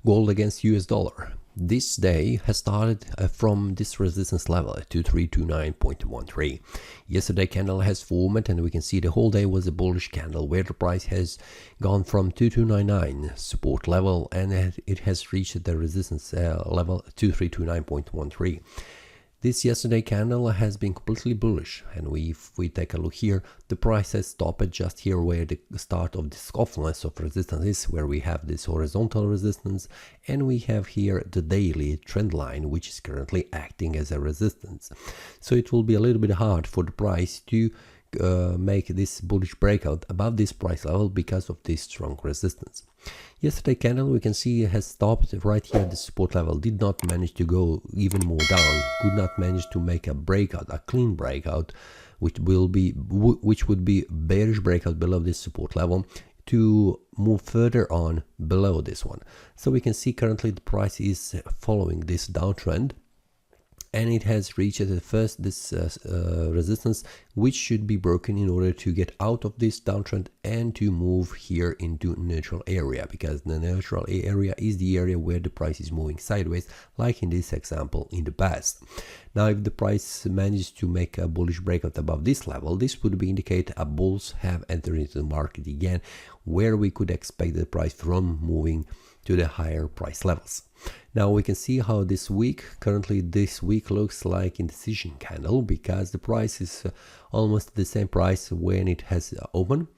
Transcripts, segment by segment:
Gold against US dollar. This day has started from this resistance level at 2329.13. Yesterday candle has formed and we can see the whole day was a bullish candle where the price has gone from 2299 support level and it has reached the resistance level 2329.13. This yesterday candle has been completely bullish, and if we take a look here, the price has stopped just here where the start of this confluence of resistance is, where we have this horizontal resistance and we have here the daily trend line, which is currently acting as a resistance. So it will be a little bit hard for the price to make this bullish breakout above this price level because of this strong resistance. Yesterday candle we can see has stopped right here at the support level, did not manage to go even more down, could not manage to make a breakout, a clean breakout, which would be bearish breakout below this support level to move further on below this one. So we can see currently the price is following this downtrend, and it has reached at first this resistance, which should be broken in order to get out of this downtrend and to move here into neutral area, because the neutral area is the area where the price is moving sideways, like in this example in the past. Now if the price manages to make a bullish breakout above this level, this would indicate a bulls have entered into the market again, where we could expect the price from moving to the higher price levels. Now we can see how this week looks like indecision candle, because the price is almost the same price when it has opened.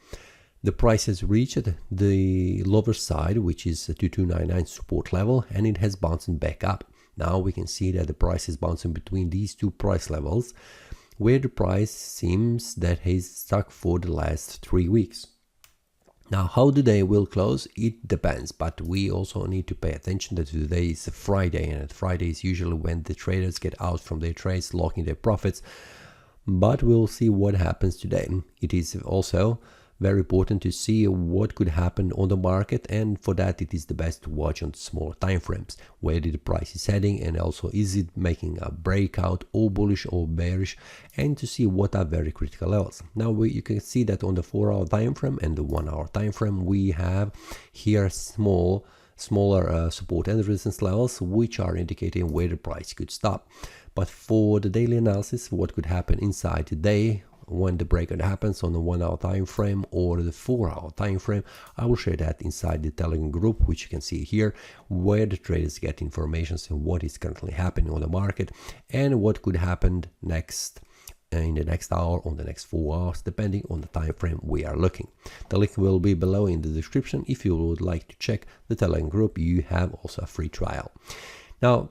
The price has reached the lower side, which is 2299 support level, and it has bounced back up. Now we can see that the price is bouncing between these two price levels, where the price seems that he's stuck for the last 3 weeks. Now, how the day will close, it depends, but we also need to pay attention that today is Friday, and Friday is usually when the traders get out from their trades, locking their profits, but we'll see what happens today. It is also very important to see what could happen on the market, and for that it is the best to watch on smaller time frames. Where the price is heading, and also is it making a breakout or bullish or bearish, and to see what are very critical levels. Now you can see that on the 4-hour time frame and the 1-hour time frame we have here smaller support and resistance levels, which are indicating where the price could stop. But for the daily analysis, what could happen inside the day when the breakout happens on the 1-hour time frame or the 4-hour time frame, I will share that inside the Telegram group, which you can see here, where the traders get information on what is currently happening on the market and what could happen next in the next hour, on the next 4 hours, depending on the time frame we are looking. The link will be below in the description. If you would like to check the Telegram group, you have also a free trial. Now,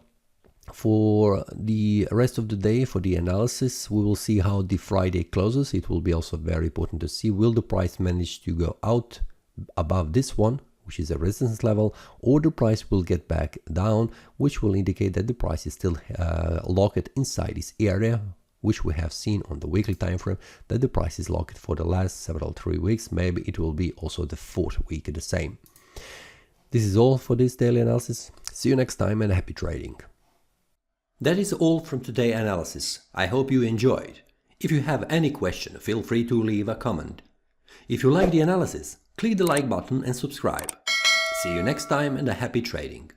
for the rest of the day, for the analysis, we will see how the Friday closes. It will be also very important to see, will the price manage to go out above this one, which is a resistance level, or the price will get back down, which will indicate that the price is still locked inside this area, which we have seen on the weekly time frame, that the price is locked for the last 3 weeks. Maybe it will be also the 4th week the same. This is all for this daily analysis. See you next time and happy trading. That is all from today's analysis. I hope you enjoyed. If you have any question, feel free to leave a comment. If you like the analysis, click the like button and subscribe. See you next time and a happy trading.